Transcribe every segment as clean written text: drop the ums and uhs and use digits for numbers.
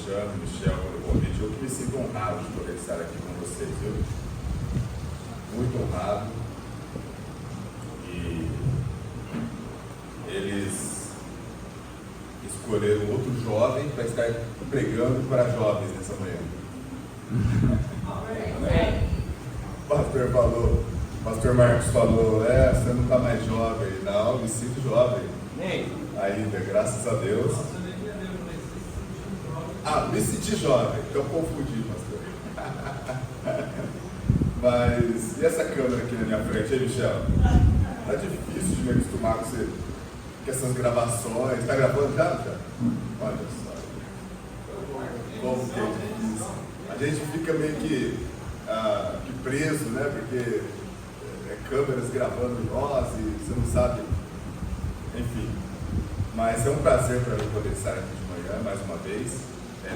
Alexandre, Michel, pelo convite. Eu que me sinto honrado de poder estar aqui com vocês, viu? Muito honrado. E eles escolheram outro jovem para estar pregando para jovens nessa manhã. Amém. O pastor falou, o pastor Marcos falou, você não está mais jovem. Não, me sinto jovem. Ainda, graças a Deus. Me senti jovem, então confundi, pastor. Mas, e essa câmera aqui na minha frente, hein, Michel? Tá difícil de me acostumar com essas gravações. Tá gravando já? Olha só. Como que é difícil. A gente fica meio que preso, né? Porque câmeras gravando nós e você não sabe. Enfim. Mas é um prazer para mim poder estar aqui de manhã, mais uma vez.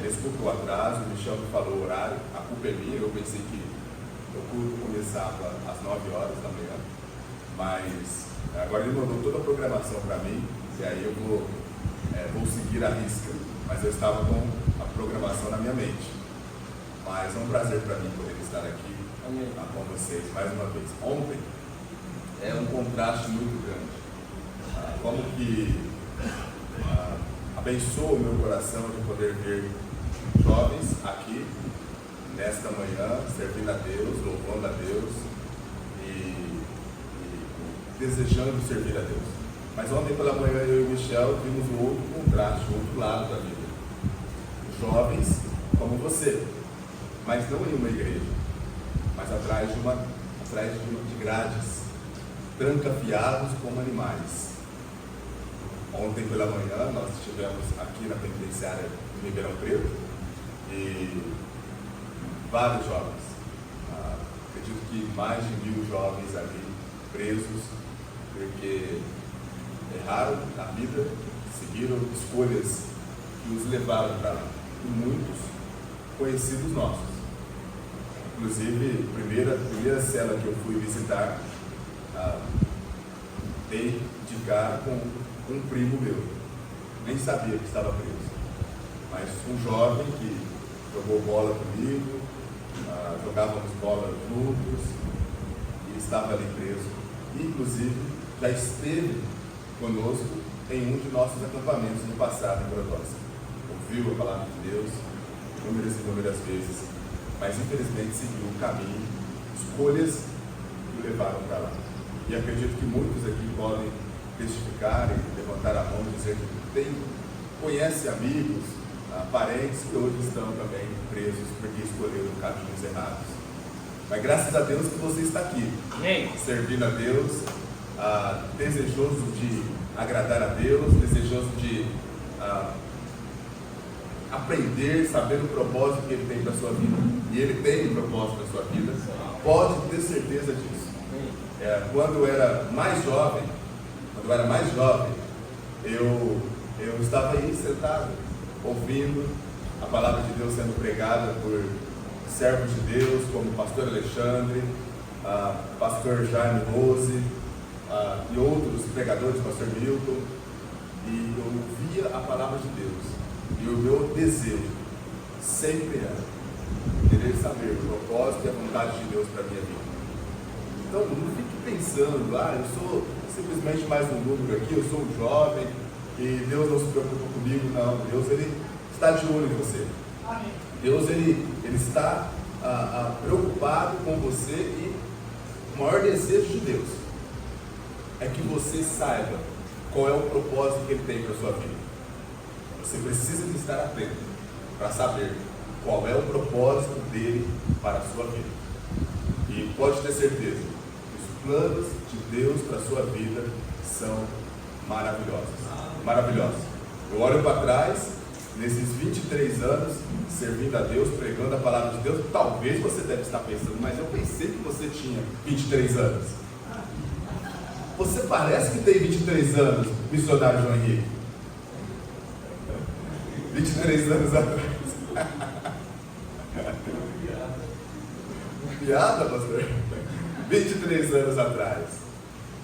Desculpa o atraso, o Michel me falou o horário, a culpa é minha, eu pensei que o culto começava às 9 horas da manhã, mas agora ele mandou toda a programação para mim, e aí eu vou seguir a risca, mas eu estava com a programação na minha mente. Mas é um prazer para mim poder estar aqui com vocês mais uma vez. Ontem é um contraste muito grande, como que abençoa o meu coração de poder ver jovens aqui nesta manhã, servindo a Deus, louvando a Deus e desejando servir a Deus. Mas ontem pela manhã eu e o Michel vimos um outro contraste, um outro lado da vida. Jovens como você, mas não em uma igreja, mas atrás de grades, trancafiados como animais. Ontem pela manhã nós estivemos aqui na penitenciária de Ribeirão Preto e vários jovens, acredito que mais de 1000 jovens ali presos porque erraram na vida, seguiram escolhas que os levaram para lá, e muitos conhecidos nossos. Inclusive, a primeira cela que eu fui visitar, dei de cara com um primo meu, nem sabia que estava preso, mas um jovem que jogou bola comigo, jogávamos bola juntos e estava ali preso, e, inclusive já esteve conosco em um de nossos acampamentos no passado em Brodowski. Ouviu a palavra de Deus inúmeras e inúmeras vezes, mas infelizmente seguiu o caminho, escolhas que o levaram para lá. E acredito que muitos aqui podem testificar e levantar a mão e dizer que conhece amigos, parentes que hoje estão também presos porque escolheram caminhos errados. Mas graças a Deus que você está aqui, servindo a Deus, desejoso de agradar a Deus, desejoso de aprender, saber o propósito que Ele tem para a sua vida. E Ele tem um propósito para a sua vida, pode ter certeza disso. Quando eu era mais jovem, eu estava aí sentado, ouvindo a palavra de Deus sendo pregada por servos de Deus, como o pastor Alexandre, pastor Jaime Rose, e outros pregadores, pastor Milton, e eu ouvia a palavra de Deus, e o meu desejo sempre era querer saber o propósito e a vontade de Deus para a minha vida. Então não fique pensando, eu sou simplesmente mais um número aqui, eu sou um jovem e Deus não se preocupa comigo. Não, Deus ele está de olho em você. Deus ele está preocupado com você, e o maior desejo de Deus é que você saiba qual é o propósito que Ele tem para a sua vida. Você precisa de estar atento para saber qual é o propósito dele para a sua vida. E pode ter certeza, os planos de Deus para a sua vida são maravilhosos. Eu olho para trás, nesses 23 anos, servindo a Deus, pregando a palavra de Deus. Talvez você deve estar pensando, mas eu pensei que você tinha 23 anos. Você parece que tem 23 anos, missionário João Henrique. 23 anos atrás. Piada, pastor? 23 anos atrás.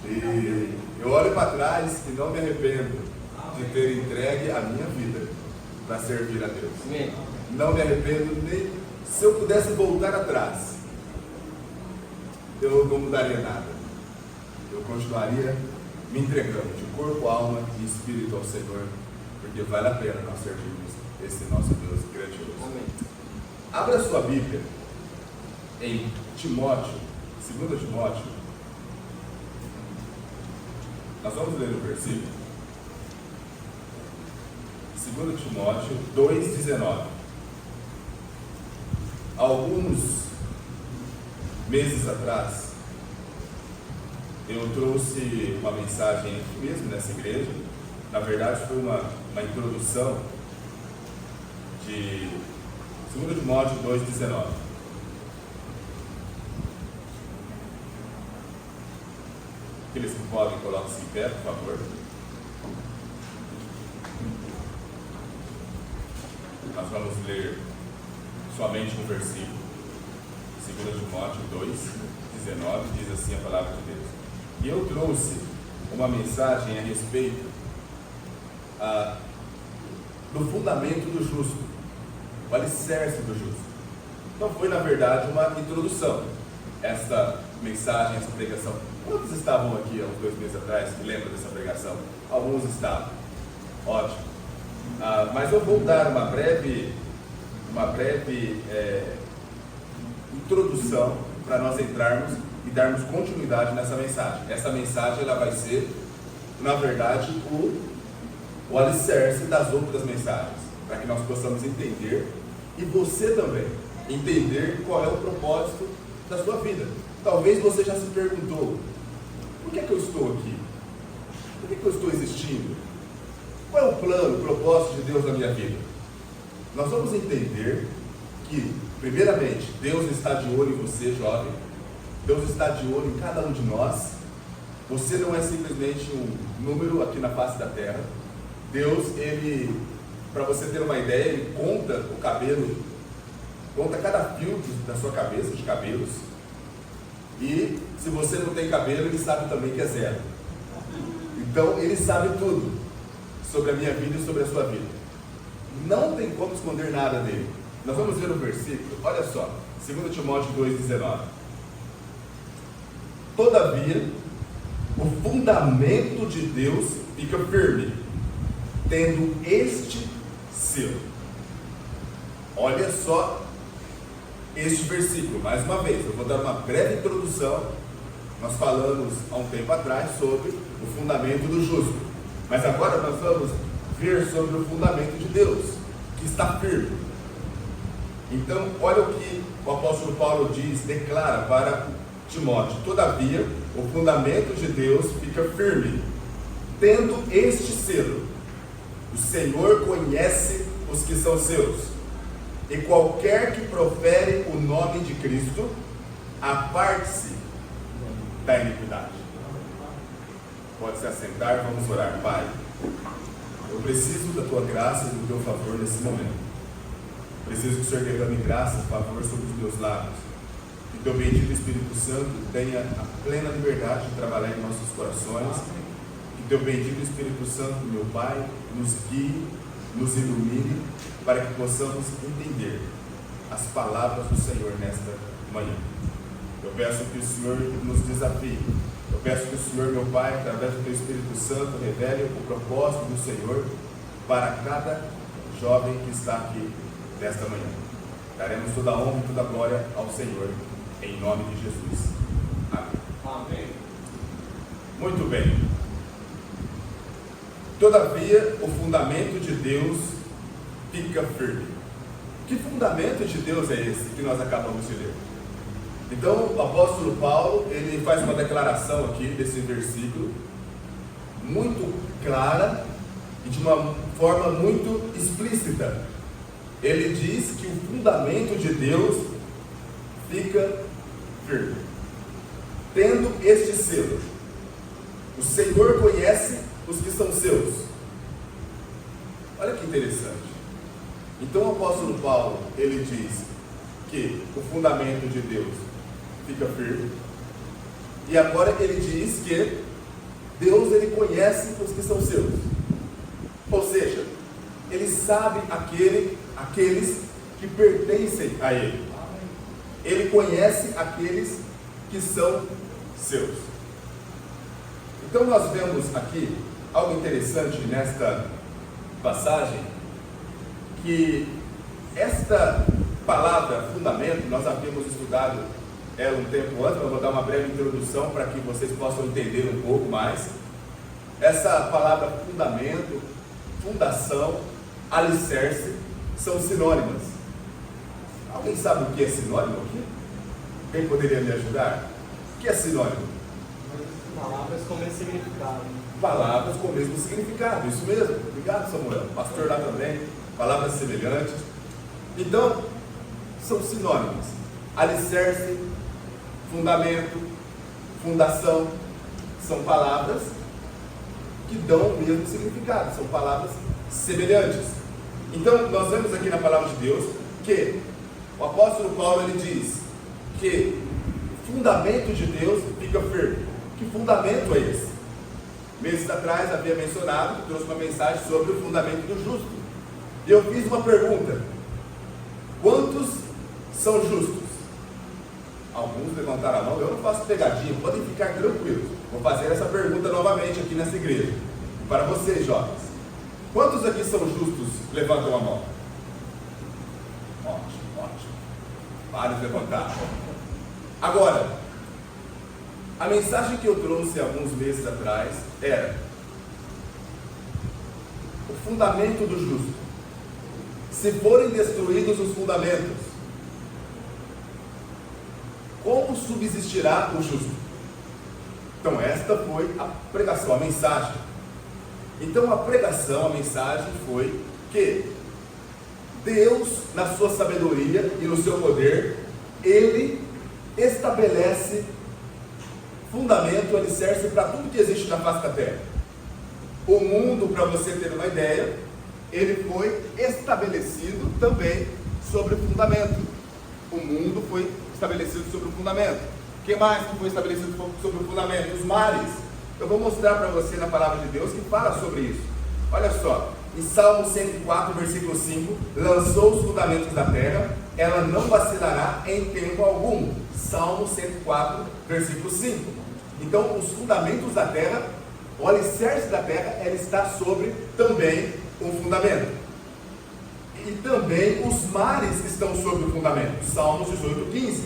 E eu olho para trás e não me arrependo de ter entregue a minha vida para servir a Deus. não me arrependo, nem se eu pudesse voltar atrás, eu não mudaria nada. Eu continuaria me entregando de corpo, alma e espírito ao Senhor, porque vale a pena nós servirmos esse nosso Deus grandioso. Amém. Abra sua Bíblia em Timóteo, 2 Timóteo. Nós vamos ler o versículo. 2 Timóteo 2,19. Alguns meses atrás, eu trouxe uma mensagem aqui mesmo nessa igreja. Na verdade, foi uma introdução de 2 Timóteo 2,19. Aqueles que podem, coloquem-se em pé, por favor. Nós vamos ler somente um versículo. 2 Timóteo 2,19, diz assim a palavra de Deus. E eu trouxe uma mensagem a respeito do fundamento do justo, o alicerce do justo. Então foi, na verdade, uma introdução, esta mensagem, essa pregação. Quantos estavam aqui há uns 2 meses atrás que lembram dessa pregação? Alguns estavam. Ótimo. Mas eu vou dar uma breve introdução para nós entrarmos e darmos continuidade nessa mensagem. Essa mensagem ela vai ser, na verdade, o alicerce das outras mensagens, para que nós possamos entender, e você também entender qual é o propósito da sua vida. Talvez você já se perguntou: por que é que eu estou aqui? Por que é que eu estou existindo? Qual é o plano, o propósito de Deus na minha vida? Nós vamos entender que, primeiramente, Deus está de olho em você, jovem. Deus está de olho em cada um de nós. Você não é simplesmente um número aqui na face da terra. Deus, para você ter uma ideia, Ele conta o cabelo, conta cada fio da sua cabeça, de cabelos. E se você não tem cabelo, Ele sabe também que é zero. Então, Ele sabe tudo sobre a minha vida e sobre a sua vida. Não tem como esconder nada dele. Nós vamos ver o versículo, olha só, 2 Timóteo 2,19. Todavia, o fundamento de Deus fica firme, tendo este selo. Olha só este versículo, mais uma vez, eu vou dar uma breve introdução. Nós falamos há um tempo atrás sobre o fundamento do justo, mas agora nós vamos ver sobre o fundamento de Deus, que está firme. Então, olha o que o apóstolo Paulo diz, declara para Timóteo: todavia, o fundamento de Deus fica firme, tendo este selo: o Senhor conhece os que são seus, e qualquer que profere o nome de Cristo, aparte-se da iniquidade. Pode se assentar, vamos orar. Pai, eu preciso da tua graça e do teu favor nesse momento. Preciso que o Senhor derrame graça e favor sobre os meus lábios. Que teu bendito Espírito Santo tenha a plena liberdade de trabalhar em nossos corações. Que teu bendito Espírito Santo, meu Pai, nos guie, nos ilumine, para que possamos entender as palavras do Senhor nesta manhã. Eu peço que o Senhor nos desafie. Eu peço que o Senhor, meu Pai, através do teu Espírito Santo, revele o propósito do Senhor para cada jovem que está aqui nesta manhã. Daremos toda a honra e toda a glória ao Senhor, em nome de Jesus. Amém. Amém. Muito bem. Todavia, o fundamento de Deus fica firme. Que fundamento de Deus é esse que nós acabamos de ler? Então, o apóstolo Paulo, ele faz uma declaração aqui desse versículo, muito clara e de uma forma muito explícita. Ele diz que o fundamento de Deus fica firme, tendo este selo: o Senhor conhece os que são seus. Olha que interessante. Então o apóstolo Paulo, ele diz que o fundamento de Deus fica firme, e agora ele diz que Deus, ele conhece os que são seus. Ou seja, ele sabe aqueles que pertencem a Ele. Ele conhece aqueles que são seus. Então nós vemos aqui algo interessante nesta passagem, que esta palavra fundamento, nós havíamos estudado ela um tempo antes, eu vou dar uma breve introdução para que vocês possam entender um pouco mais. Essa palavra fundamento, fundação, alicerce, são sinônimas. Alguém sabe o que é sinônimo aqui? Quem poderia me ajudar? O que é sinônimo? Palavras com o mesmo significado. Palavras com o mesmo significado, isso mesmo. Obrigado, Samuel. O pastor lá também. Palavras semelhantes. Então, são sinônimos. Alicerce, fundamento, fundação, são palavras que dão o mesmo significado, são palavras semelhantes. Então, nós vemos aqui na palavra de Deus que o apóstolo Paulo ele diz que o fundamento de Deus fica firme. Que fundamento é esse? Meses atrás havia mencionado, trouxe uma mensagem sobre o fundamento do justo. E eu fiz uma pergunta: quantos são justos? Alguns levantaram a mão. Eu não faço pegadinha, podem ficar tranquilos. Vou fazer essa pergunta novamente aqui nessa igreja. Para vocês, jovens: quantos aqui são justos? Levantam a mão. Ótimo, ótimo. Vários levantaram. Agora, a mensagem que eu trouxe alguns meses atrás era o fundamento do justo. Se forem destruídos os fundamentos, como subsistirá o justo? Então esta foi a pregação, a mensagem. Então a pregação, a mensagem foi que Deus, na sua sabedoria e no seu poder, Ele estabelece fundamento, alicerce para tudo que existe na face da terra. O mundo, para você ter uma ideia, ele foi estabelecido também sobre o fundamento. O mundo foi estabelecido sobre o fundamento. O que mais que foi estabelecido sobre o fundamento? Os mares. Eu vou mostrar para você na palavra de Deus que fala sobre isso. Olha só, em Salmo 104, versículo 5, lançou os fundamentos da terra, ela não vacilará em tempo algum. Salmo 104, versículo 5. Então, os fundamentos da terra, o alicerce da terra, ela está sobre também o fundamento. E também os mares estão sobre o fundamento. Salmos 18, 15.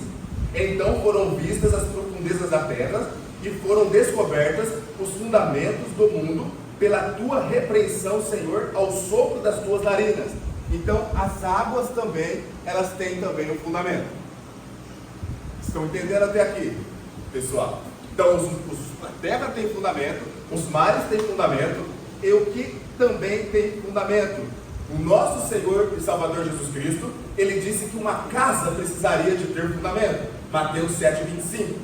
Então foram vistas as profundezas da terra e foram descobertas os fundamentos do mundo pela tua repreensão, Senhor, ao sopro das tuas narinas. Então, as águas também, elas têm também um fundamento. Estão entendendo até aqui, pessoal? Então, a terra tem fundamento, os mares têm fundamento, e o que também tem fundamento? O nosso Senhor e Salvador Jesus Cristo, Ele disse que uma casa precisaria de ter fundamento. Mateus 7, 25.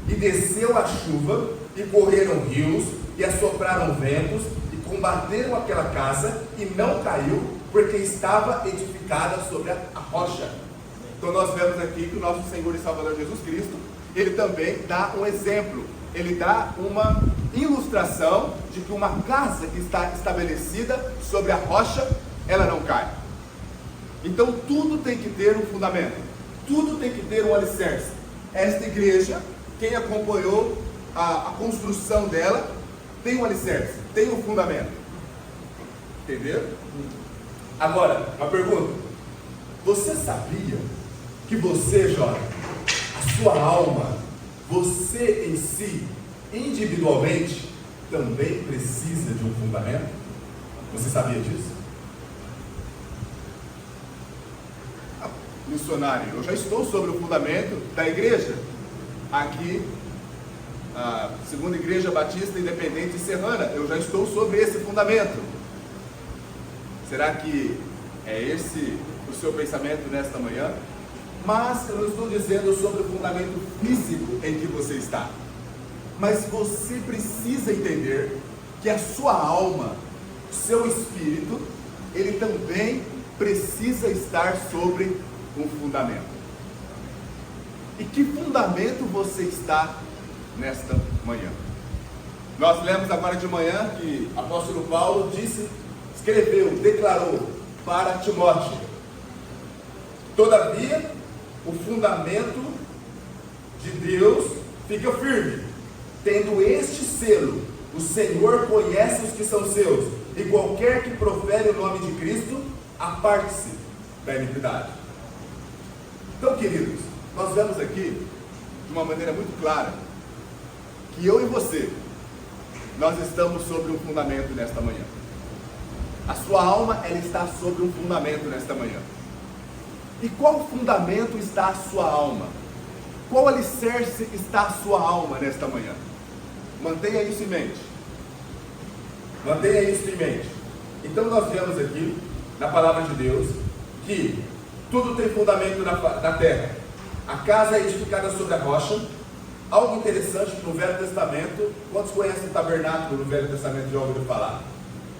E desceu a chuva, e correram rios, e assopraram ventos, e combateram aquela casa, e não caiu, porque estava edificada sobre a rocha. Então nós vemos aqui que o nosso Senhor e Salvador Jesus Cristo, Ele também dá um exemplo, Ele dá uma ilustração de que uma casa que está estabelecida sobre a rocha, ela não cai. Então tudo tem que ter um fundamento, tudo tem que ter um alicerce. Esta igreja, quem acompanhou a construção dela, tem um alicerce, tem um fundamento. Entenderam? Agora, uma pergunta: você sabia que você, jovem, a sua alma, você em si, individualmente, também precisa de um fundamento? Você sabia disso? Missionário, eu já estou sobre o fundamento da igreja aqui, a Segunda Igreja Batista Independente Serrana. Eu já estou sobre esse fundamento. Será que é esse o seu pensamento nesta manhã? Mas eu não estou dizendo sobre o fundamento físico em que você está, mas você precisa entender que a sua alma, o seu espírito, ele também precisa estar sobre um fundamento. E que fundamento você está nesta manhã? Nós lemos agora de manhã que o apóstolo Paulo disse, escreveu, declarou para Timóteo Todavia, o fundamento de Deus fica firme, tendo este selo: o Senhor conhece os que são seus, e qualquer que profere o nome de Cristo, aparte-se da iniquidade. Então, queridos, nós vemos aqui, de uma maneira muito clara, que eu e você, nós estamos sobre um fundamento nesta manhã. A sua alma, ela está sobre um fundamento nesta manhã. E qual fundamento está a sua alma? Qual alicerce está a sua alma nesta manhã? Mantenha isso em mente. Mantenha isso em mente. Então nós vemos aqui, na palavra de Deus, que tudo tem fundamento na terra. A casa é edificada sobre a rocha. Algo interessante que no Velho Testamento, quantos conhecem o tabernáculo no Velho Testamento? Já ouviram falar?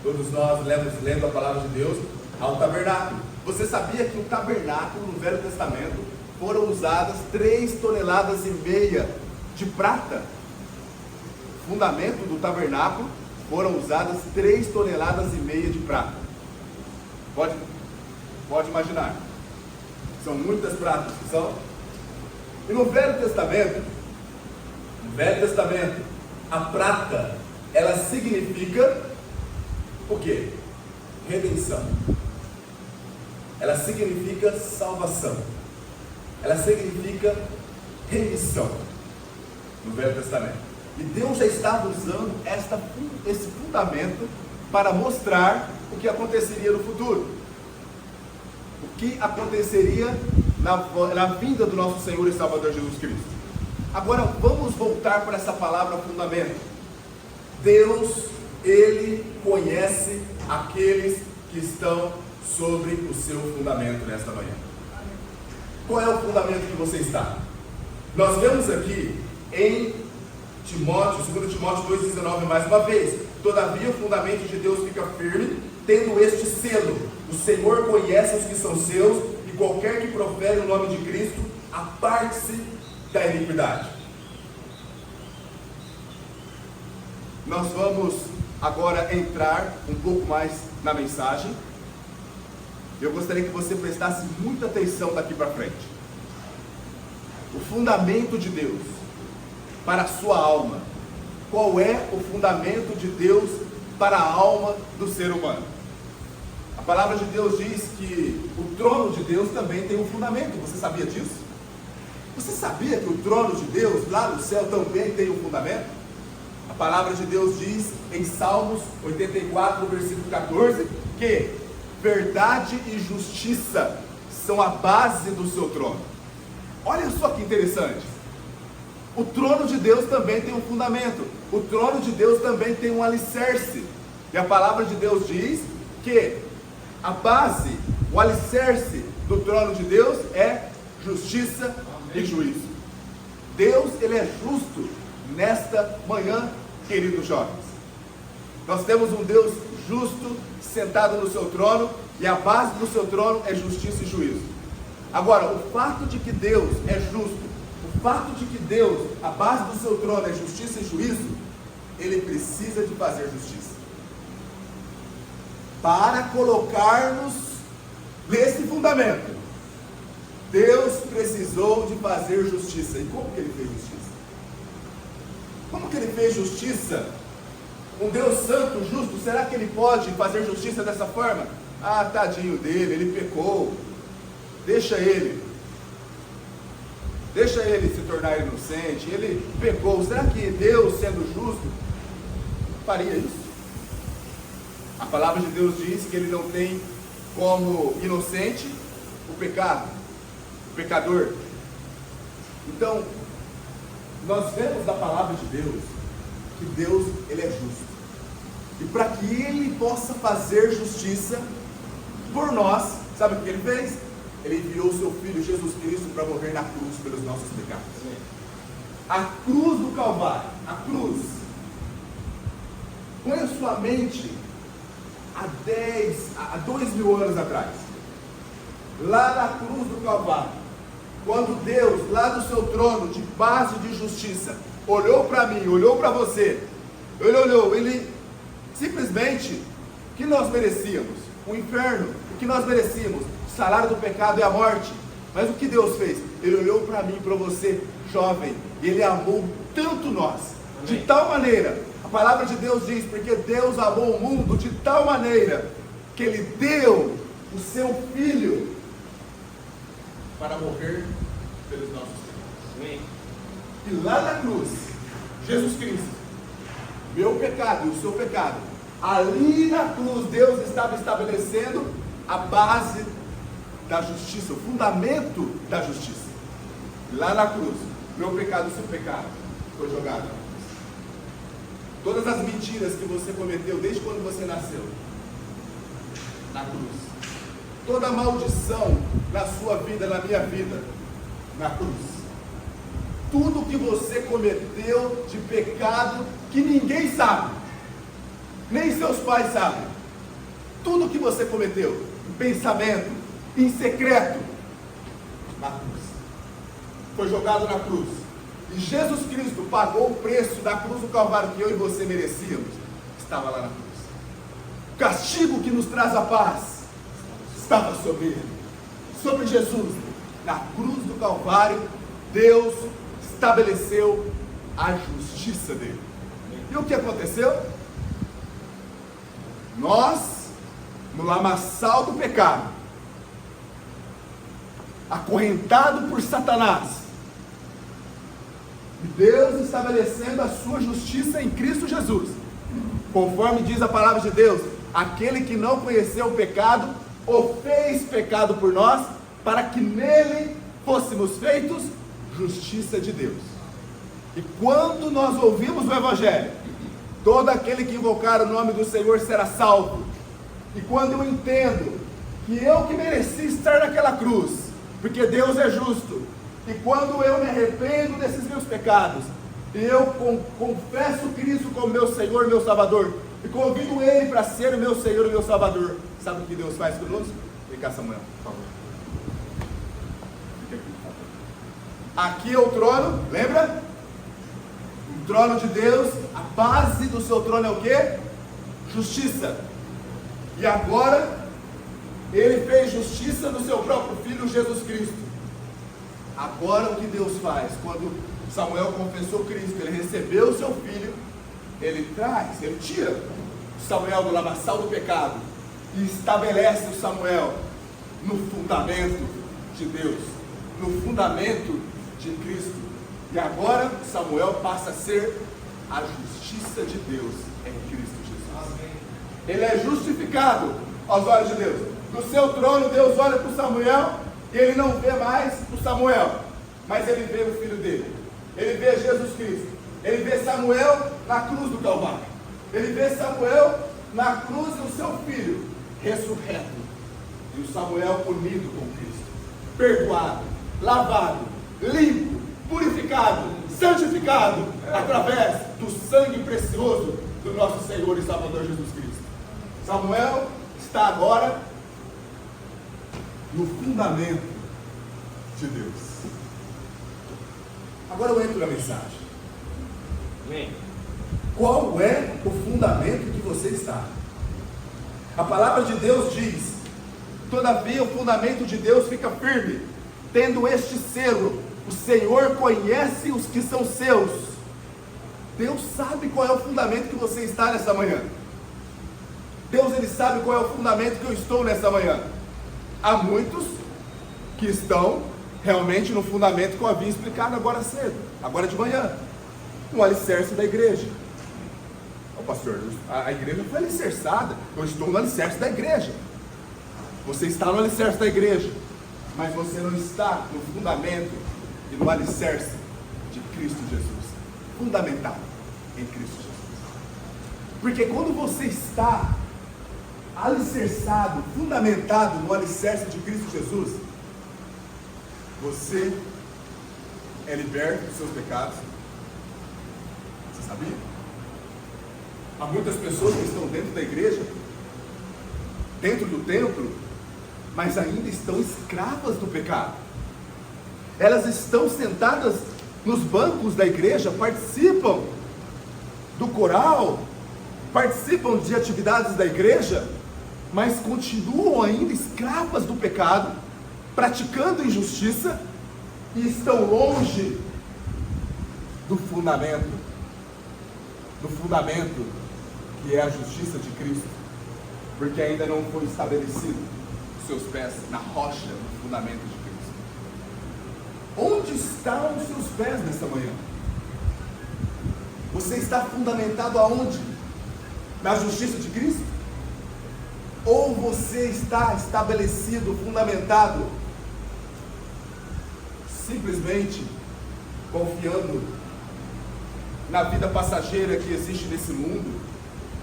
Todos nós lendo a palavra de Deus, há um tabernáculo. Você sabia que o tabernáculo no Velho Testamento foram usadas 3,5 toneladas de prata? Fundamento do tabernáculo foram usadas 3,5 toneladas de prata. Pode imaginar. São muitas pratas que são. E no Velho Testamento, a prata, ela significa o quê? Redenção. Ela significa salvação. Ela significa remissão no Velho Testamento. E Deus já estava usando esse fundamento para mostrar o que aconteceria no futuro. O que aconteceria na vinda do nosso Senhor e Salvador Jesus Cristo. Agora vamos voltar para essa palavra fundamento. Deus, Ele conhece aqueles que estão sobre o seu fundamento nesta manhã. Qual é o fundamento que você está? Nós vemos aqui em Timóteo, 2 Timóteo 2,19 mais uma vez: todavia o fundamento de Deus fica firme, tendo este selo: o Senhor conhece os que são seus, e qualquer que profere o nome de Cristo, aparte-se da iniquidade. Nós vamos agora entrar um pouco mais na mensagem. Eu gostaria que você prestasse muita atenção daqui para frente. O fundamento de Deus para a sua alma. Qual é o fundamento de Deus para a alma do ser humano? A palavra de Deus diz que o trono de Deus também tem um fundamento. Você sabia disso? Você sabia que o trono de Deus lá no céu também tem um fundamento? A palavra de Deus diz em Salmos 84, versículo 14, que verdade e justiça são a base do seu trono. Olha só que interessante. O trono de Deus também tem um fundamento. O trono de Deus também tem um alicerce. E a palavra de Deus diz que a base, o alicerce do trono de Deus é justiça e juízo. Deus, Ele é justo nesta manhã, queridos jovens. Nós temos um Deus justo, sentado no seu trono, e a base do seu trono é justiça e juízo. Agora, o fato de que Deus é justo, o fato de que Deus, a base do seu trono é justiça e juízo, Ele precisa de fazer justiça. Para colocar-nos nesse fundamento, Deus precisou de fazer justiça. E como que Ele fez justiça? Como que Ele fez justiça? Um Deus santo, justo, será que Ele pode fazer justiça dessa forma? Ah, tadinho dele, ele pecou. Deixa ele se tornar inocente, ele pecou. Será que Deus, sendo justo, faria isso? A palavra de Deus diz que Ele não tem como inocente o pecado, o pecador. Então, nós vemos da palavra de Deus que Deus, Ele é justo. E para que Ele possa fazer justiça por nós, sabe o que Ele fez? Ele enviou o seu Filho Jesus Cristo para morrer na cruz pelos nossos pecados. A cruz do Calvário, a cruz. Põe a sua mente há 2000 anos atrás. Lá na cruz do Calvário, quando Deus, lá do seu trono de paz e de justiça, olhou para mim, olhou para você, Ele simplesmente, o que nós merecíamos? O inferno. O que nós merecíamos? O salário do pecado é a morte. Mas o que Deus fez? Ele olhou para mim, para você, jovem, e Ele amou tanto nós, de tal maneira, a palavra de Deus diz, porque Deus amou o mundo de tal maneira, que Ele deu o seu Filho, para morrer pelos nossos pecados. E lá na cruz, Jesus Cristo, meu pecado e o seu pecado, ali na cruz, Deus estava estabelecendo a base da justiça, o fundamento da justiça. Lá na cruz, meu pecado e o seu pecado foi jogado na cruz. Todas as mentiras que você cometeu desde quando você nasceu, na cruz. Toda a maldição na sua vida, na minha vida, na cruz. Tudo que você cometeu de pecado que ninguém sabe, nem seus pais sabem. Tudo que você cometeu em pensamento, em secreto, na cruz, foi jogado na cruz. E Jesus Cristo pagou o preço da cruz do Calvário que eu e você merecíamos. Estava lá na cruz. O castigo que nos traz a paz estava sobre ele, sobre Jesus. Na cruz do Calvário, Deus estabeleceu a justiça dele. E o que aconteceu? Nós, no lamaçal do pecado, acorrentado por Satanás, e Deus estabelecendo a sua justiça em Cristo Jesus, conforme diz a palavra de Deus, aquele que não conheceu o pecado, o fez pecado por nós, para que nele fôssemos feitos justiça de Deus. E quando nós ouvimos o Evangelho, todo aquele que invocar o nome do Senhor será salvo. E quando eu entendo que eu que mereci estar naquela cruz, porque Deus é justo, e quando eu me arrependo desses meus pecados, e eu confesso Cristo como meu Senhor, meu Salvador, e convido Ele para ser o meu Senhor e meu Salvador, sabe o que Deus faz conosco? Vem cá, Samuel, por favor. Aqui é o trono, lembra? O trono de Deus, a base do seu trono é o quê? Justiça. E agora, Ele fez justiça no seu próprio Filho Jesus Cristo. Agora o que Deus faz? Quando Samuel confessou Cristo, ele recebeu o seu filho, ele traz, ele tira Samuel do lamaçal do pecado e estabelece o Samuel no fundamento de Deus, no fundamento de Cristo. E agora Samuel passa a ser a justiça de Deus em Cristo Jesus. Amém. Ele é justificado aos olhos de Deus. No seu trono, Deus olha para o Samuel e ele não vê mais o Samuel, mas ele vê o filho dele. Ele vê Jesus Cristo. Ele vê Samuel na cruz do Calvário. Ele vê Samuel na cruz do seu filho, ressurreto. E o Samuel unido com Cristo, perdoado, lavado, limpo, purificado, santificado, através do sangue precioso do nosso Senhor e Salvador Jesus Cristo. Samuel está agora no fundamento de Deus. Agora eu entro na mensagem. Amém. Qual é o fundamento que você está? A palavra de Deus diz: todavia o fundamento de Deus fica firme, tendo este selo: o Senhor conhece os que são seus. Deus sabe qual é o fundamento que você está nessa manhã. Deus, Ele sabe qual é o fundamento que eu estou nessa manhã. Há muitos que estão realmente no fundamento que eu havia explicado agora cedo, agora de manhã, no alicerce da igreja. Ô pastor, a igreja foi alicerçada, eu estou no alicerce da igreja. Você está no alicerce da igreja, mas você não está no fundamento e no alicerce de Cristo Jesus, fundamentado em Cristo Jesus. Porque quando você está alicerçado, fundamentado no alicerce de Cristo Jesus, você é liberto dos seus pecados. Você sabia? Há muitas pessoas que estão dentro da igreja, dentro do templo, mas ainda estão escravas do pecado. Elas estão sentadas nos bancos da igreja, participam do coral, participam de atividades da igreja, mas continuam ainda escravas do pecado, praticando injustiça e estão longe do fundamento que é a justiça de Cristo, porque ainda não foi estabelecido os seus pés na rocha, no fundamento de Cristo. Onde estão os seus pés nessa manhã? Você está fundamentado aonde? Na justiça de Cristo? Ou você está estabelecido, fundamentado, simplesmente confiando na vida passageira que existe nesse mundo,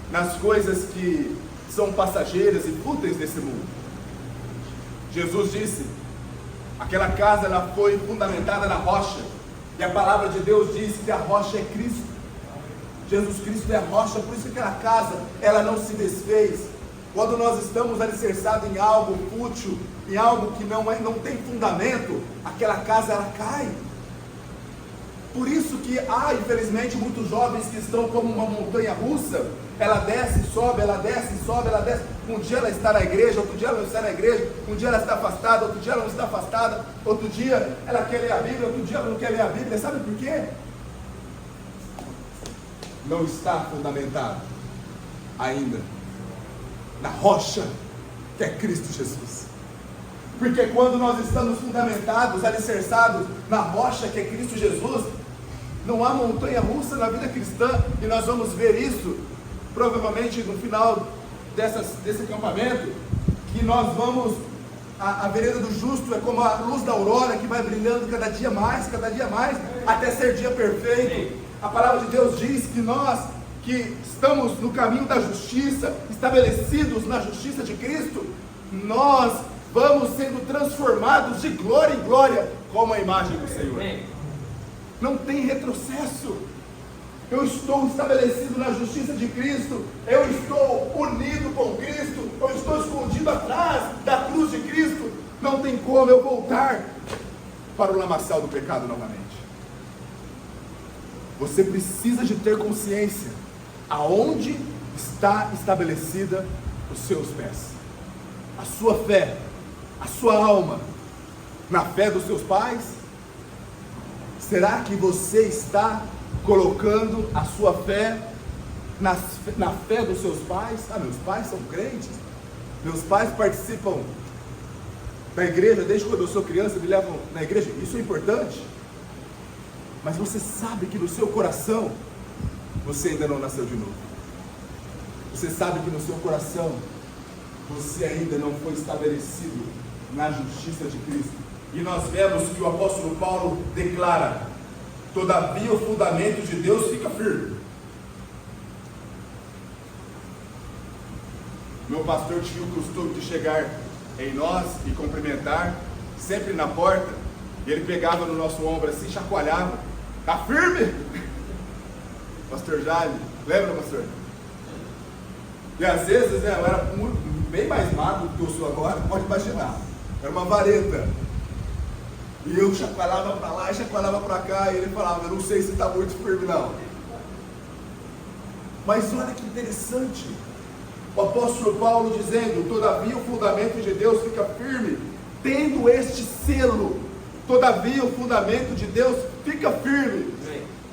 nas coisas que são passageiras e fúteis desse mundo? Jesus disse, aquela casa ela foi fundamentada na rocha, e a palavra de Deus diz que a rocha é Cristo. Jesus Cristo é a rocha, por isso que aquela casa ela não se desfez. Quando nós estamos alicerçados em algo fútil, em algo que não tem fundamento, aquela casa ela cai. Por isso que há, infelizmente, muitos jovens que estão como uma montanha russa. Ela desce, sobe, ela desce, sobe, ela desce. Um dia ela está na igreja, outro dia ela não está na igreja. Um dia ela está afastada, outro dia ela não está afastada. Outro dia ela quer ler a Bíblia, outro dia ela não quer ler a Bíblia. Sabe por quê? Não está fundamentado ainda na rocha que é Cristo Jesus. Porque quando nós estamos fundamentados, alicerçados na rocha que é Cristo Jesus, não há montanha russa na vida cristã. E nós vamos ver isso provavelmente no final desse acampamento, que nós vamos, a vereda do justo é como a luz da aurora que vai brilhando cada dia mais, até ser dia perfeito. A palavra de Deus diz que nós que estamos no caminho da justiça, estabelecidos na justiça de Cristo, nós vamos sendo transformados de glória em glória como a imagem do Senhor. Não tem retrocesso. Eu estou estabelecido na justiça de Cristo, eu estou unido com Cristo, eu estou escondido atrás da cruz de Cristo. Não tem como eu voltar para o lamaçal do pecado novamente. Você precisa de ter consciência aonde está estabelecida os seus pés, a sua fé, a sua alma, na fé dos seus pais. Será que você está colocando a sua fé na fé dos seus pais? Meus pais são crentes, meus pais participam da igreja, desde quando eu sou criança me levam na igreja, isso é importante. Mas você sabe que no seu coração você ainda não nasceu de novo. Você sabe que no seu coração você ainda não foi estabelecido na justiça de Cristo. E nós vemos que o apóstolo Paulo declara: todavia o fundamento de Deus fica firme. Meu pastor tinha o costume de chegar em nós e cumprimentar, sempre na porta, e ele pegava no nosso ombro assim, chacoalhava: tá firme? Pastor Jaime, lembra, pastor? E às vezes, eu era bem mais magro do que eu sou agora, pode imaginar, era uma vareta, e eu chacoalhava para lá e chacoalhava para cá, e ele falava: eu não sei se está muito firme não. Mas olha que interessante, o apóstolo Paulo dizendo: todavia o fundamento de Deus fica firme, tendo este selo. Todavia o fundamento de Deus fica firme.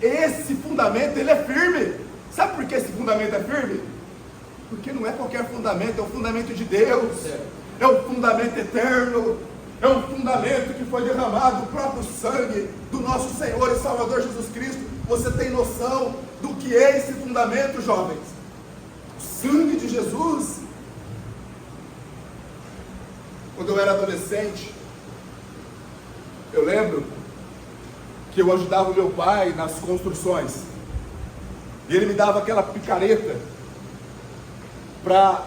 Esse fundamento, ele é firme. Sabe por que esse fundamento é firme? Porque não é qualquer fundamento, é o fundamento de Deus, é o fundamento eterno, é um fundamento que foi derramado, o próprio sangue do nosso Senhor e Salvador Jesus Cristo. Você tem noção do que é esse fundamento, jovens? O sangue de Jesus. Quando eu era adolescente, eu lembro que eu ajudava o meu pai nas construções, e ele me dava aquela picareta para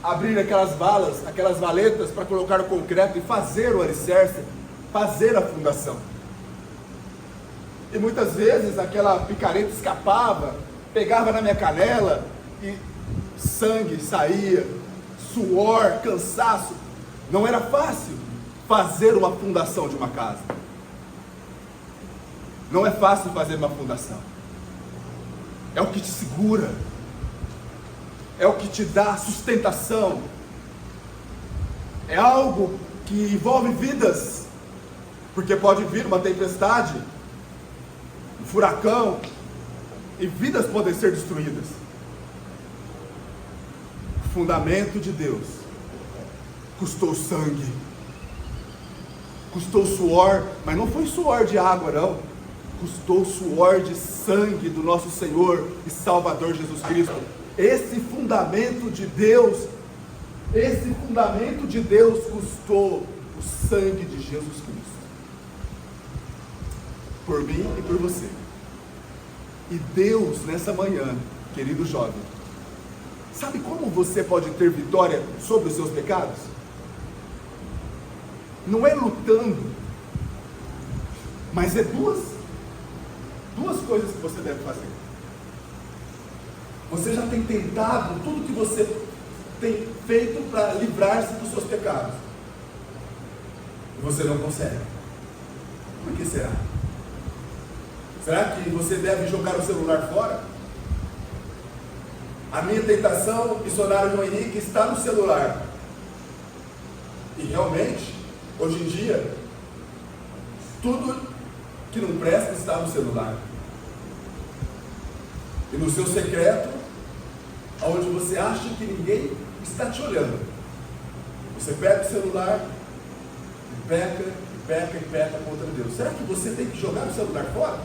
abrir aquelas balas, aquelas valetas para colocar o concreto e fazer o alicerce, fazer a fundação. E muitas vezes aquela picareta escapava, pegava na minha canela e sangue saía, suor, cansaço. Não era fácil fazer uma fundação de uma casa. Não é fácil fazer uma fundação. É o que te segura, é o que te dá sustentação, é algo que envolve vidas, porque pode vir uma tempestade, um furacão, e vidas podem ser destruídas. O fundamento de Deus custou sangue, custou suor, mas não foi suor de água, não. Custou suor de sangue do nosso Senhor e Salvador Jesus Cristo. Esse fundamento de Deus custou o sangue de Jesus Cristo, por mim e por você. E Deus, nessa manhã, querido jovem, sabe como você pode ter vitória sobre os seus pecados? Não é lutando, mas é duas coisas que você deve fazer. Você já tem tentado tudo que você tem feito para livrar-se dos seus pecados, e você não consegue. Por que será? Será que você deve jogar o celular fora? A minha tentação, missionário João Henrique, está no celular. E realmente, hoje em dia, tudo que não presta está no celular. E no seu secreto, onde você acha que ninguém está te olhando, você pega o celular e peca contra Deus. Será que você tem que jogar o celular fora?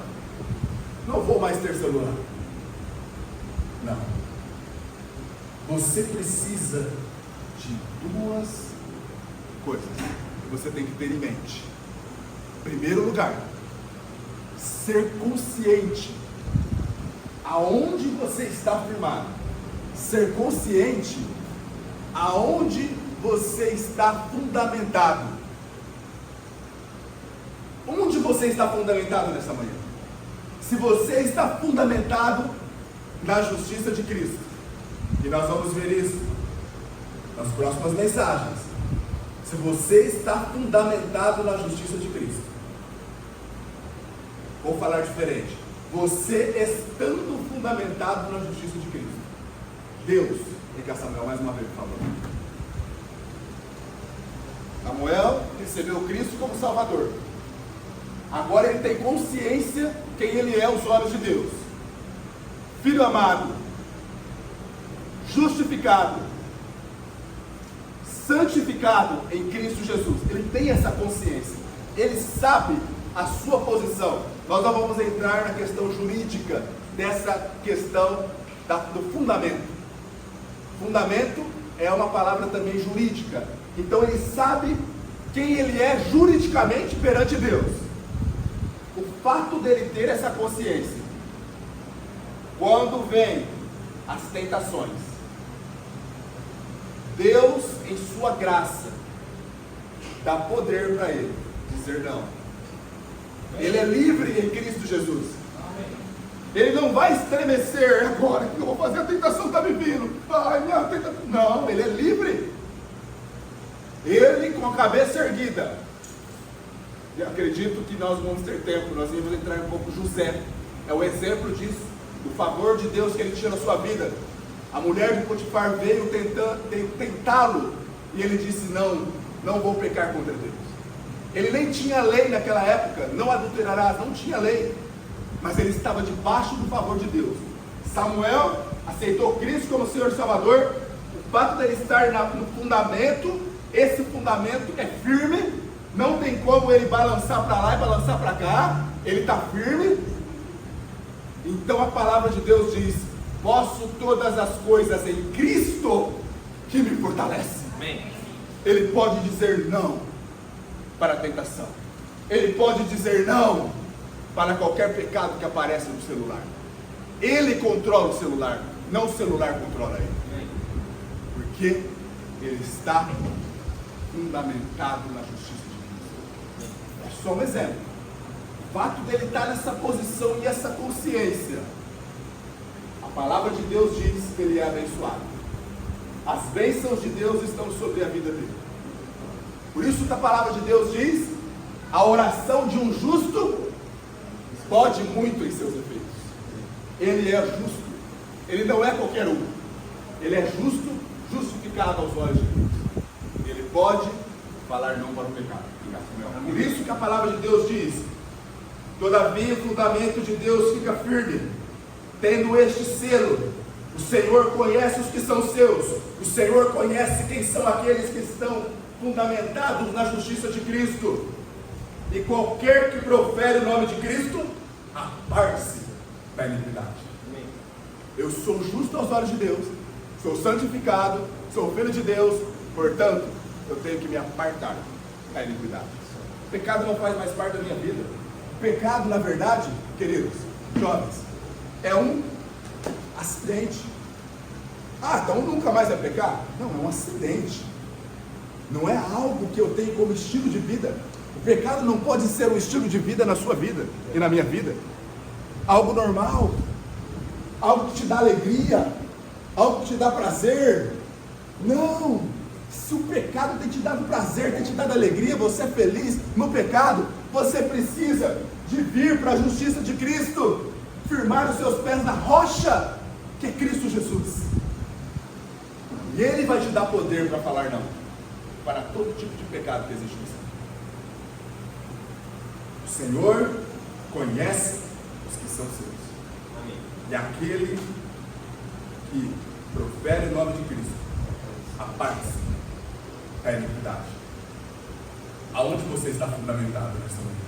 Não vou mais ter celular. Não. Você precisa de duas coisas que você tem que ter em mente. Em primeiro lugar, ser consciente aonde você está firmado. Ser consciente aonde você está fundamentado. Onde você está fundamentado nessa manhã? Se você está fundamentado na justiça de Cristo, e nós vamos ver isso nas próximas mensagens. Se você está fundamentado na justiça de Cristo, vou falar diferente. Você estando fundamentado na justiça de Cristo, Deus, vem cá Samuel, mais uma vez, por favor. Samuel recebeu Cristo como Salvador. Agora ele tem consciência quem ele é aos olhos de Deus. Filho amado, justificado, santificado em Cristo Jesus. Ele tem essa consciência. Ele sabe a sua posição. Nós não vamos entrar na questão jurídica dessa questão do fundamento. Fundamento é uma palavra também jurídica. Então ele sabe quem ele é juridicamente perante Deus. O fato dele ter essa consciência, quando vem as tentações, Deus, em sua graça, dá poder para ele dizer não. Ele é livre em Cristo Jesus. Ele não vai estremecer agora. O que eu vou fazer? A tentação está me vindo. Ai, minha tentação. Não, ele é livre. Ele com a cabeça erguida. E acredito que nós vamos ter tempo. Nós vamos entrar um pouco. José é o exemplo disso, do favor de Deus que ele tinha na sua vida. A mulher de Potifar veio tentá-lo, e ele disse: não vou pecar contra Deus. Ele nem tinha lei naquela época, não adulterarás, não tinha lei, mas ele estava debaixo do favor de Deus. Samuel aceitou Cristo como Senhor e Salvador. O fato dele estar no fundamento, esse fundamento é firme, não tem como ele balançar para lá e balançar para cá, ele está firme. Então a palavra de Deus diz: posso todas as coisas em Cristo que me fortalece. Amém. Ele pode dizer não para a tentação. Ele pode dizer não para qualquer pecado que aparece no celular. Ele controla o celular, não o celular controla ele. Porque ele está fundamentado na justiça de Deus. É só um exemplo. O fato dele estar nessa posição e essa consciência, a palavra de Deus diz que ele é abençoado. As bênçãos de Deus estão sobre a vida dele. Por isso que a palavra de Deus diz: a oração de um justo pode muito em seus efeitos. Ele é justo. Ele não é qualquer um. Ele é justo, justificado aos olhos de Deus. ele pode falar não para o pecado. Por isso que a palavra de Deus diz: todavia o fundamento de Deus fica firme, tendo este selo: o Senhor conhece os que são seus, o Senhor conhece quem são aqueles que estão fundamentados na justiça de Cristo. E qualquer que profere o nome de Cristo, aparte-se da iniquidade. Amém. Eu sou justo aos olhos de Deus, sou santificado, sou filho de Deus, portanto, eu tenho que me apartar da iniquidade. O pecado não faz mais parte da minha vida. O pecado, na verdade, queridos, jovens, é um acidente. Ah, então nunca mais vai pecar? Não, é um acidente. Não é algo que eu tenho como estilo de vida. O pecado não pode ser um estilo de vida na sua vida e na minha vida. Algo normal, algo que te dá alegria, algo que te dá prazer. Não, se o pecado tem te dado prazer, tem te dado alegria, você é feliz no pecado, você precisa de vir para a justiça de Cristo, firmar os seus pés na rocha, que é Cristo Jesus. E Ele vai te dar poder para falar não, para todo tipo de pecado que existe no céu. O Senhor conhece os que são seus. Amém. E aquele que profere o nome de Cristo, aparte-se da iniquidade. Aonde você está fundamentado nessa manhã?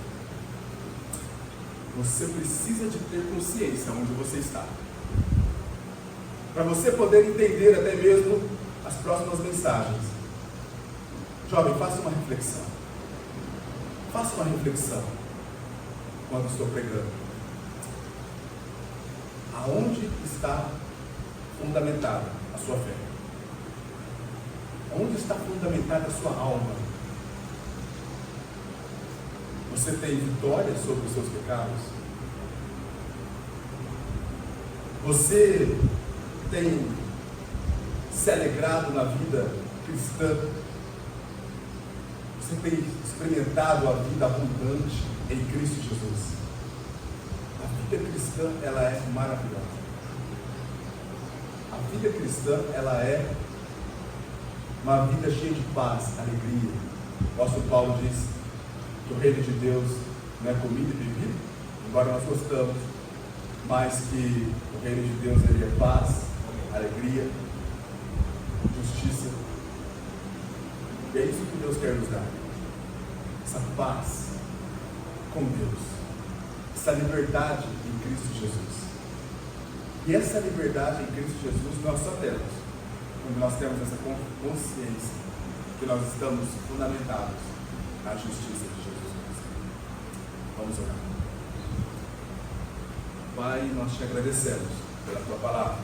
Você precisa de ter consciência onde você está, para você poder entender até mesmo as próximas mensagens. Jovem, faça uma reflexão. Faça uma reflexão quando estou pregando. Aonde está fundamentada a sua fé? Onde está fundamentada a sua alma? Você tem vitória sobre os seus pecados? Você tem se alegrado na vida cristã? Você tem experimentado a vida abundante em Cristo Jesus? A vida cristã, ela é maravilhosa. A vida cristã, ela é uma vida cheia de paz, alegria. O apóstolo Paulo diz que o reino de Deus não é comida e bebida, embora nós gostamos, mas que o reino de Deus ele é paz, alegria, justiça. E é isso que Deus quer nos dar. Essa paz com Deus, essa liberdade em Cristo Jesus. E essa liberdade em Cristo Jesus nós só temos quando nós temos essa consciência que nós estamos fundamentados na justiça de Jesus Cristo. Vamos orar. Pai, nós te agradecemos pela tua palavra.